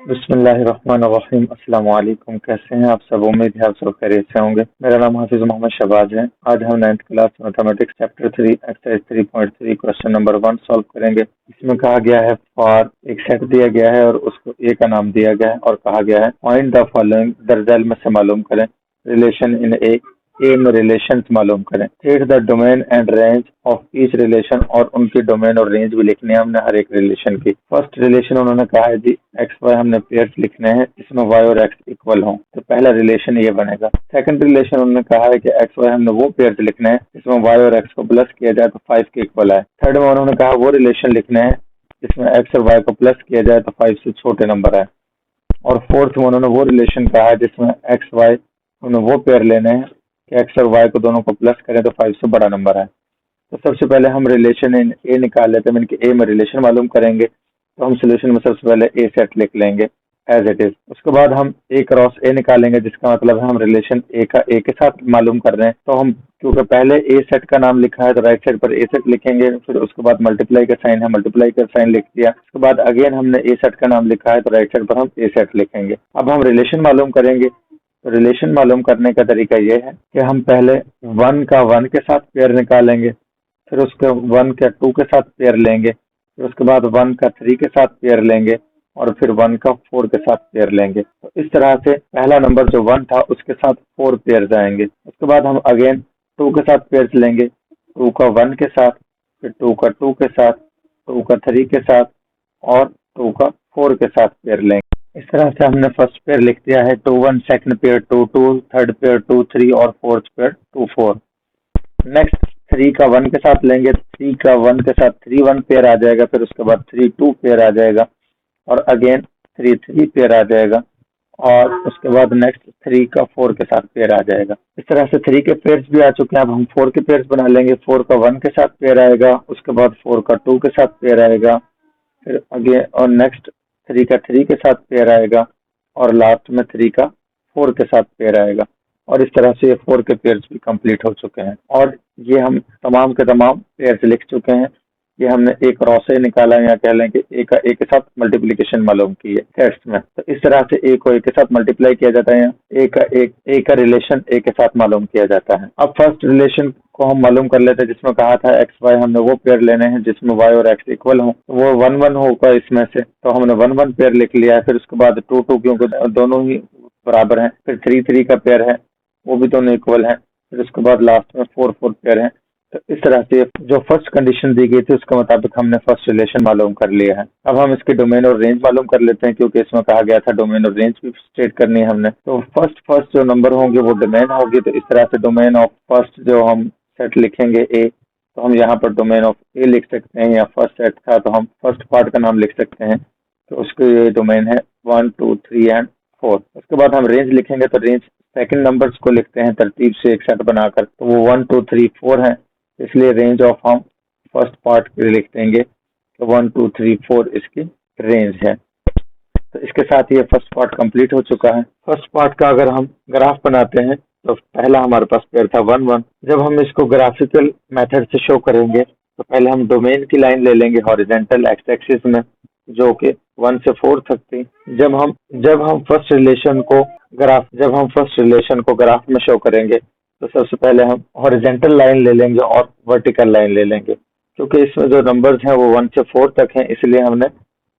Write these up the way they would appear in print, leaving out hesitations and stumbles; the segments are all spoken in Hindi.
बिस्मिल्लाहिर्रहमानिर्रहीम। अस्सलाम वालेकुम। कैसे हैं आप सब? उम्मीद है आप सब खैरियत से होंगे। मेरा नाम हाफिज मोहम्मद शहबाज है। आज हम 9th class mathematics chapter 3 exercise 3.3 question number 1 solve करेंगे। इसमें कहा गया है फॉर एक सेट दिया गया है और उसको ए का नाम दिया गया है और कहा गया है फाइंड द फॉलोइंग, दरअसल में से मालूम करें रिलेशन इन ए में रिलेशंस मालूम करें। State the domain and range of each relation, और उनकी डोमेन और रेंज भी लिखनी है हमने हर एक रिलेशन की। फर्स्ट रिलेशन उन्होंने कहा है जी एक्स वाई, हमने पेयर्स लिखने हैं जिसमें वाई और एक्स इक्वल हों, तो पहला रिलेशन ये बनेगा। सेकंड रिलेशन उन्होंने कहा है कि एक्स वाई हमने वो पेयर्स लिखने हैं जिसमें वाई और एक्स को प्लस किया जाए तो 5 के इक्वल है। थर्ड में उन्होंने कहा वो रिलेशन लिखने हैं जिसमें एक्स और वाई को प्लस किया जाए तो 5 से छोटे नंबर है। और फोर्थ में उन्होंने वो रिलेशन कहा है जिसमें एक्स वाई उन्हें वो पेयर लेने हैं कि एक्स और वाई को दोनों को प्लस करें तो 5 से बड़ा नंबर है। तो सबसे पहले हम रिलेशन इन ए निकाल लेते हैं, यानी कि ए में रिलेशन मालूम करेंगे। तो हम सोल्यूशन में सबसे पहले ए सेट लिख लेंगे एज इट इज। उसके बाद हम ए क्रॉस ए निकालेंगे, जिसका मतलब है हम रिलेशन ए का ए के साथ मालूम कर रहे हैं। तो हम क्योंकि पहले ए सेट का नाम लिखा है तो राइट साइड पर ए सेट लिखेंगे, फिर उसके बाद मल्टीप्लाई का साइन है, मल्टीप्लाई का साइन लिख दिया। उसके बाद अगेन हमने ए सेट का नाम लिखा है तो राइट साइड पर हम ए सेट लिखेंगे। अब हम रिलेशन मालूम करेंगे। तो रिलेशन मालूम करने का तरीका ये है कि हम पहले 1 का 1 के साथ पेयर निकालेंगे, फिर उसके 1 का 2 के साथ पेयर लेंगे, फिर उसके बाद 1 का 3 के साथ पेयर लेंगे और फिर 1 का 4 के साथ पेयर लेंगे। तो इस तरह से पहला नंबर जो 1 था उसके साथ 4 पेयर आएंगे। उसके बाद हम अगेन 2 के साथ पेयर लेंगे, 2 का 1 के साथ, फिर 2 का 2 के साथ, 2 का 3 के साथ और 2 का 4 के साथ पेयर लेंगे। इस तरह से हमने फर्स्ट पेयर लिख दिया है 2 1, सेकंड पेयर 2 2, थर्ड पेयर 2 3 और फोर्थ पेयर 2 4। नेक्स्ट 3 का 1 के साथ लेंगे, 3 का 1 के साथ 3 1 पेयर आ जाएगा, फिर उसके बाद 3 2 पेयर आ जाएगा और अगेन 3 3 पेयर आ जाएगा और उसके बाद नेक्स्ट 3 का 4 के साथ पेयर आ जाएगा। इस तरह से 3 के पेयर्स भी आ चुके हैं। अब हम 4 के पेयर्स बना लेंगे। 4 का 1 के साथ पेयर आएगा, उसके बाद 4 का 2 के साथ पेयर आएगा, फिर अगेन और नेक्स्ट 3 का 3 के साथ पेयर आएगा और लास्ट में 3 का 4 के साथ पेयर आएगा। और इस तरह से ये 4 के पेयर्स भी कंप्लीट हो चुके हैं और ये हम तमाम के तमाम पेयर्स लिख चुके हैं। ये हमने एक क्रॉस ए निकाला है, या कह लें कि ए का ए के साथ मल्टीप्लिकेशन मालूम की है टेस्ट में। तो इस तरह से ए को ए के साथ मल्टीप्लाई किया जाता है, ए का रिलेशन ए के साथ मालूम किया जाता है। अब फर्स्ट रिलेशन को हम मालूम कर लेते हैं जिसमें कहा था एक्स वाई हमने वो पेयर लेने हैं जिसमें वाई और एक्स इक्वल हो, तो वो 1 1 होगा इसमें से। तो हमने 1 1 पेयर लिख लिया है। फिर उसके बाद 2 2 क्योंकि दोनों ही बराबर हैं, फिर 3 3 का पेयर है, वो भी दोनों इक्वल हैं, फिर उसके बाद लास्ट में 4 4 पेयर है। तो इस तरह से जो फर्स्ट कंडीशन दी गई थी उसके मुताबिक हमने फर्स्ट रिलेशन मालूम कर लिया है। अब हम इसके डोमेन और रेंज मालूम कर लेते हैं, क्योंकि इसमें कहा गया था डोमेन और रेंज भी स्टेट करनी है हमने। तो फर्स्ट जो नंबर होंगे वो डोमेन होगी। तो इस तरह से डोमेन ऑफ फर्स्ट जो हम सेट लिखेंगे ए, तो हम यहाँ पर डोमेन ऑफ ए लिख सकते हैं, या फर्स्ट सेट था तो हम फर्स्ट पार्ट का नाम लिख सकते हैं। तो उसके ये डोमेन है 1 2 3 एंड 4। उसके बाद हम रेंज लिखेंगे तो रेंज सेकंड नंबर्स को लिखते हैं तरतीब से एक सेट बनाकर, तो वो 1 2 3 4 है, इसलिए रेंज ऑफ हम फर्स्ट पार्ट के लिए लिख देंगे तो 1 2 3 4 इसकी रेंज है। तो इसके साथ ये फर्स्ट पार्ट कंप्लीट हो चुका है। फर्स्ट पार्ट का अगर हम ग्राफ बनाते हैं तो पहला हमारे पास पेयर था 1 1। जब हम इसको ग्राफिकल मेथड से शो करेंगे तो पहले हम डोमेन की लाइन ले लेंगे हॉरिजॉन्टल एक्स एक्सिस में, जो कि 1 से 4 तक थी। जब हम फर्स्ट रिलेशन को ग्राफ में शो करेंगे तो सबसे पहले हम हॉरिजॉन्टल लाइन ले लेंगे और वर्टिकल लाइन ले लेंगे। क्योंकि इसमें जो नंबर्स हैं वो 1 से 4 तक हैं, इसलिए हमने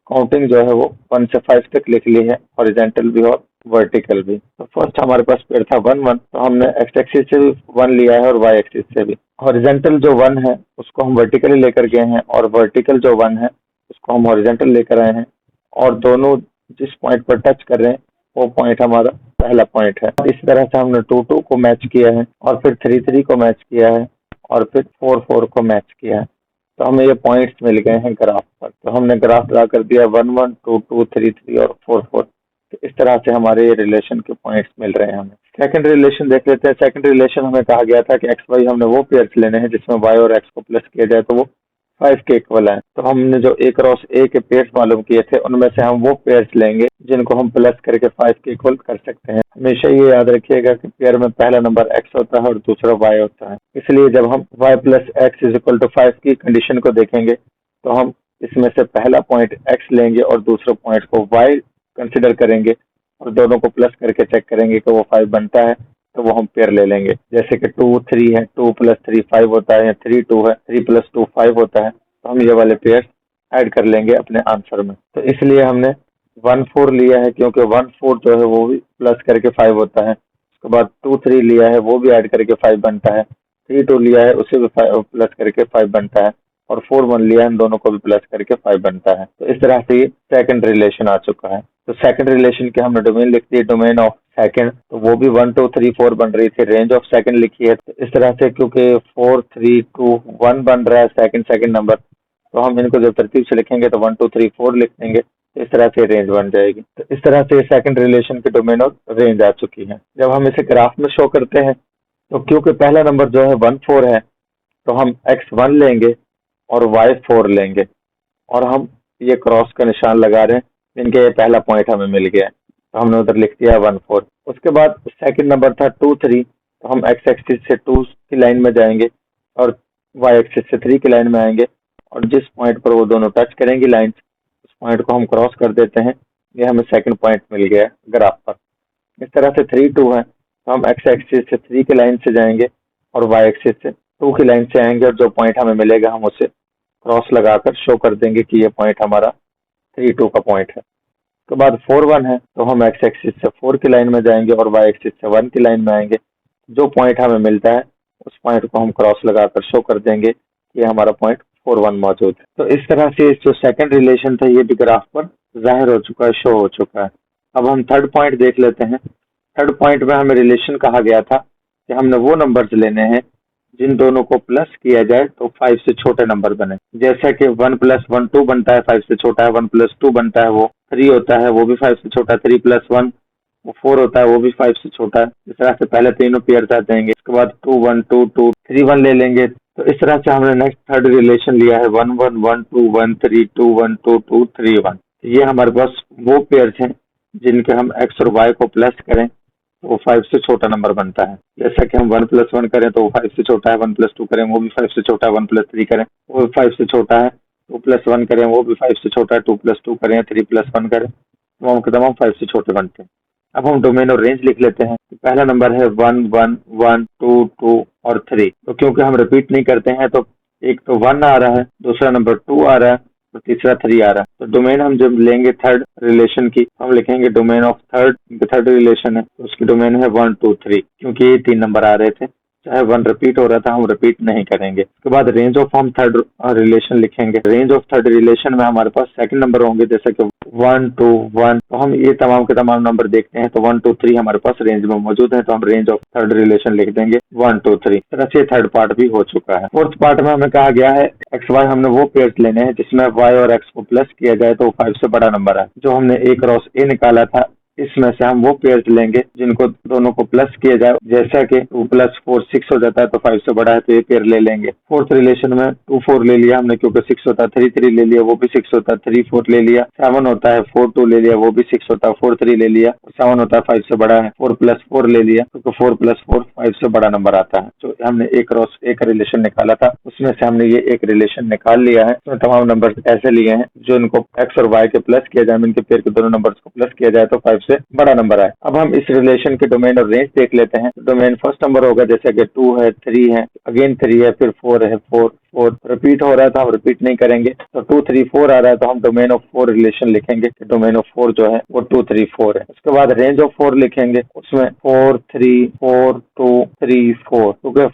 काउंटिंग जो है वो 1 से 5 तक लिख ली है, हॉरिजॉन्टल भी और वर्टिकल भी। तो फर्स्ट हमारे पास पेयर था 1 1, तो हमने एक्स एक्सिस से भी 1 लिया है और वाई एक्सिस से भी। हॉरिजॉन्टल जो 1 है उसको हम वर्टिकली लेकर गए हैं और वर्टिकल जो 1 है उसको हम हॉरिजॉन्टल लेकर आए हैं, और दोनों जिस पॉइंट पर टच कर रहे हैं वो पॉइंट हमारा पहला पॉइंट है। इस तरह से हमने 2 2 को मैच किया है और फिर 3 3 को मैच किया है और फिर 4 4 को मैच किया है। तो हमें ये पॉइंट्स मिल गए हैं ग्राफ पर। तो हमने ग्राफ ड्रा कर दिया 1 1 2 2 3 3 और 4 4। तो इस तरह से हमारे ये रिलेशन के पॉइंट्स मिल रहे हैं हमें। सेकंड रिलेशन देख लेते हैं। सेकंड रिलेशन हमें कहा गया था कि एक्स वाई हमने वो पेयर्स लेने हैं जिसमें वाई और एक्स को प्लस किया जाए तो वो 5 के इक्वल है। तो हमने जो ए क्रॉस ए के पेयर्स मालूम किए थे उनमें से हम वो पेयर्स लेंगे जिनको हम प्लस करके 5 के इक्वल कर सकते हैं। हमेशा ये याद रखिएगा कि पेयर में पहला नंबर एक्स होता है और दूसरा वाई होता है, इसलिए जब हम y plus x is equal to 5 की कंडीशन को देखेंगे तो हम इसमें से पहला पॉइंट एक्स लेंगे और दूसरे पॉइंट को वाई कंसिडर करेंगे और दोनों को प्लस करके चेक करेंगे कि वो 5 बनता है तो वो हम पेयर ले लेंगे। जैसे कि 2 3 है, 2 + 3 5 होता है, या 3 2 है, 3 + 2 5 होता है, तो हम ये वाले पेयर ऐड कर लेंगे अपने आंसर में। तो इसलिए हमने 1 4 लिया है, क्योंकि 1 4 जो है वो भी प्लस करके 5 होता है। उसके बाद 2 3 लिया है, वो भी ऐड करके 5 बनता है। 3 2 लिया है, उसे भी प्लस करके 5 बनता है। और 4 1 लिया है, इन दोनों को भी प्लस करके 5 बनता है। तो इस तरह से ये सेकंड रिलेशन आ चुका है। तो सेकंड रिलेशन के हमने डोमेन लिख दी, डोमेन ऑफ सेकंड, तो वो भी 1 2 3 4 बन रही थी। रेंज ऑफ सेकंड लिखी है, तो इस तरह से क्योंकि 4 3 2 1 बन रहा है सेकंड नंबर, तो हम इनको जब तरतीब से लिखेंगे तो 1 2 3 4 लिख देंगे। तो इस तरह से रेंज बन जाएगी। तो इस तरह से सेकंड रिलेशन की डोमेन और रेंज आ चुकी है। जब हम इसे ग्राफ में शो करते हैं, तो क्योंकि पहला नंबर जो है 1 4 है, तो हम x1 लेंगे और y4 लेंगे, और हम ये क्रॉस का निशान लगा रहे हैं, जिनके ये पहला पॉइंट हमें मिल गया है, तो हमने उधर लिख दिया 1 4। उसके बाद सेकंड नंबर था 2 3, तो हम x एक्सिस से 2 की लाइन में जाएंगे और y एक्सिस से 3 की लाइन में आएंगे, और जिस पॉइंट पर वो दोनों टच करेंगी लाइन, उस पॉइंट को हम क्रॉस कर देते हैं। ये हमें सेकंड पॉइंट मिल गया ग्राफ पर। इस तरह से 3 2 है, तो हम x एक्सिस से 3 की लाइन से जाएंगे और y एक्सिस से 2 की लाइन से आएंगे, और जो पॉइंट हमें मिलेगा हम उसे क्रॉस लगाकर शो कर देंगे कि ये पॉइंट हमारा 3 2 का पॉइंट है। उसके बाद 4 1 है, तो हम x एक्सिस से 4 की लाइन में जाएंगे और y एक्सिस से 1 की लाइन में आएंगे। जो पॉइंट हमें मिलता है उस पॉइंट को हम क्रॉस लगाकर शो कर देंगे कि हमारा पॉइंट 4 1 मौजूद है। तो इस तरह से जो सेकंड रिलेशन था ये भी ग्राफ पर जाहिर हो चुका है, शो हो चुका है। अब हम थर्ड पॉइंट देख लेते हैं। थर्ड पॉइंट में हमें रिलेशन कहा गया था कि हमने वो नंबर्स लेने हैं जिन दोनों को प्लस किया जाए तो 5 से छोटे नंबर बने। जैसा कि 1 + 1 2 बनता है, 5 से छोटा है। 1 + 2 बनता है, वो 3 होता है, वो भी 5 से छोटा है। 3 + 1 वो 4 होता है, वो भी 5 से छोटा है। इस तरह से पहले तीनों पेयर आ जाएंगे। उसके बाद 2 1 2 2 3 1 ले लेंगे। तो इस तरह से हमने नेक्स्ट थर्ड रिलेशन लिया है 1 1 1 2 1 3 2 1 2 2 3 1। ये हमारे पास वो पेयर्स हैं जिनके हम x और y को प्लस करें तो वो 5 से छोटा नंबर बनता है। जैसा कि हम 1 + 1 करें तो वो 5 से छोटा है, 1 + 2 करें वो भी 5 से छोटा है, 1 + 3 करें वो भी 5 से छोटा है, 2 + 1 करें वो भी 5 से छोटा है, 2 + 2 करें, 3 + 1 करें, तमाम के तमाम 5 से छोटे बनते हैं। अब हम डोमेन और रेंज लिख लेते हैं। तो पहला नंबर है 1 1 1 2 2 और 3। तो क्योंकि हम रिपीट नहीं करते हैं, तो एक तो 1 आ रहा है, दूसरा नंबर 2 आ रहा है, और तीसरा 3 आ रहा है। तो डोमेन हम जब लेंगे थर्ड रिलेशन की, हम लिखेंगे डोमेन ऑफ थर्ड रिलेशन है, तो उसकी डोमेन है 1 2 3, क्योंकि ये 3 नंबर आ रहे थे। चाहे 1 रिपीट हो रहा था, हम रिपीट नहीं करेंगे। उसके बाद रेंज ऑफ हम थर्ड रिलेशन लिखेंगे। रेंज ऑफ थर्ड रिलेशन में हमारे पास सेकंड नंबर होंगे, जैसे कि 1 2 1। तो हम ये तमाम के तमाम नंबर देखते हैं, तो 1 2 3 हमारे पास रेंज में मौजूद है, तो हम रेंज ऑफ थर्ड रिलेशन लिख देंगे 1 2 3। तरह से थर्ड पार्ट भी हो चुका है। फोर्थ पार्ट में हमें कहा गया है एक्स वाई, हमने वो पेयर्स लेने हैं जिसमें y और x को प्लस किया जाए तो 5 से बड़ा नंबर है। जो हमने a क्रॉस a निकाला था, इसमें से हम वो पेयर्स लेंगे जिनको दोनों को प्लस किया जाए। जैसा कि 2 + 4 6 हो जाता है, तो 5 से बड़ा है, तो ये पेयर ले लेंगे। फोर्थ रिलेशन में 2 4 ले लिया हमने, क्योंकि 6 होता है। 3 3 ले लिया, वो भी 6 होता है। 3 4 ले लिया। 7 होता है, 4 2 ले लिया, वो भी 6 होता है। 4 3 ले लिया, 7 होता है, 5 से बड़ा है। 4 + 4 ले लिया, क्योंकि 4 + 4 5 से बड़ा नंबर आता है। तो हमने a क्रॉस a का रिलेशन निकाला था, उसमें से हमने ये एक रिलेशन निकाल लिया है। उसमें तमाम नंबर ऐसे लिए हैं जो इनको x और y के प्लस किया जाए, इनके पेयर के दोनों नंबर्स को प्लस किया जाए तो 5 से बड़ा नंबर आए। अब हम इस रिलेशन के डोमेन और रेंज देख लेते हैं। डोमेन फर्स्ट नंबर होगा, जैसे कि 2 है, 3 है, अगेन 3 है, फिर 4 है, 4 4 रिपीट हो रहा है तो हम रिपीट नहीं करेंगे। तो 2 3 4 आ रहा है, तो हम डोमेन ऑफ 4 रिलेशन लिखेंगे। डोमेन ऑफ 4 जो है वो 2 3 4 है। उसके बाद रेंज ऑफ 4 लिखेंगे, उसमें 4 3 4 2 3 4, क्योंकि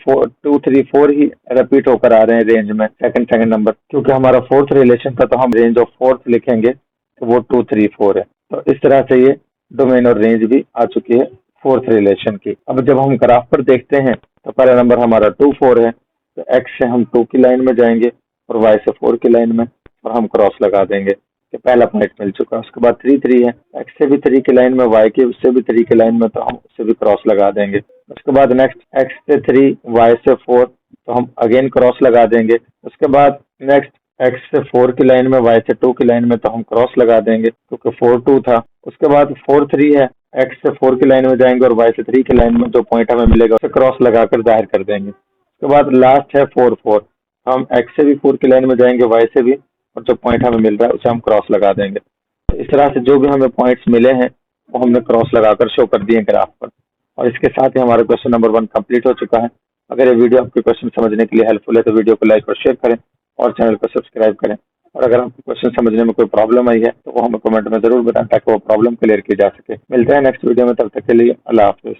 2 3 4 ही रिपीट होकर आ रहे हैं रेंज में सेकंड नंबर। क्योंकि हमारा फोर्थ रिलेशन था, तो हम रेंज ऑफ फोर्थ लिखेंगे, तो वो 2 3 4 है। तो इस तरह से ये डोमेन और रेंज भी आ चुकी है फोर्थ रिलेशन की। अब जब हम ग्राफ पर देखते हैं, तो पहला नंबर हमारा 2 4 है, तो x से हम 2 की लाइन में जाएंगे और y से 4 की लाइन में, और हम क्रॉस लगा देंगे कि पहला पॉइंट मिल चुका है। उसके बाद 3 3 है, x से भी 3 की लाइन में, y के उससे भी 3 की लाइन में, तो हम उससे भी क्रॉस लगा देंगे। उसके बाद नेक्स्ट x से 3 y से 4, तो हम अगेन क्रॉस लगा देंगे। उसके बाद नेक्स्ट x से 4 की लाइन में, y से 2 की लाइन में, तो हम क्रॉस लगा देंगे क्योंकि 4 2 था। उसके बाद 4 3 है, x से 4 की लाइन में जाएंगे और y से 3 की लाइन में जो पॉइंट हमें मिलेगा उसे क्रॉस लगाकर जाहिर कर देंगे। उसके बाद लास्ट है 4 4, हम x से भी 4 की लाइन में जाएंगे, y से भी, और जो पॉइंट हमें मिल रहा है उसे हम क्रॉस लगा देंगे। इस तरह से जो भी हमें पॉइंट्स मिले हैं वो हमने क्रॉस लगाकर शो कर दिए ग्राफ पर। और इसके साथ ही हमारा क्वेश्चन नंबर 1 कंप्लीट हो चुका है। अगर ये वीडियो आपके क्वेश्चन समझने के लिए हेल्पफुल है तो वीडियो को लाइक और शेयर करें और चैनल को सब्सक्राइब करें। और अगर आपको क्वेश्चन समझने में कोई प्रॉब्लम आई है तो वो हमें कमेंट में जरूर बताएं ताकि वो प्रॉब्लम क्लियर की जा सके। मिलते हैं नेक्स्ट वीडियो में, तब तक के लिए अल्लाह हाफिज।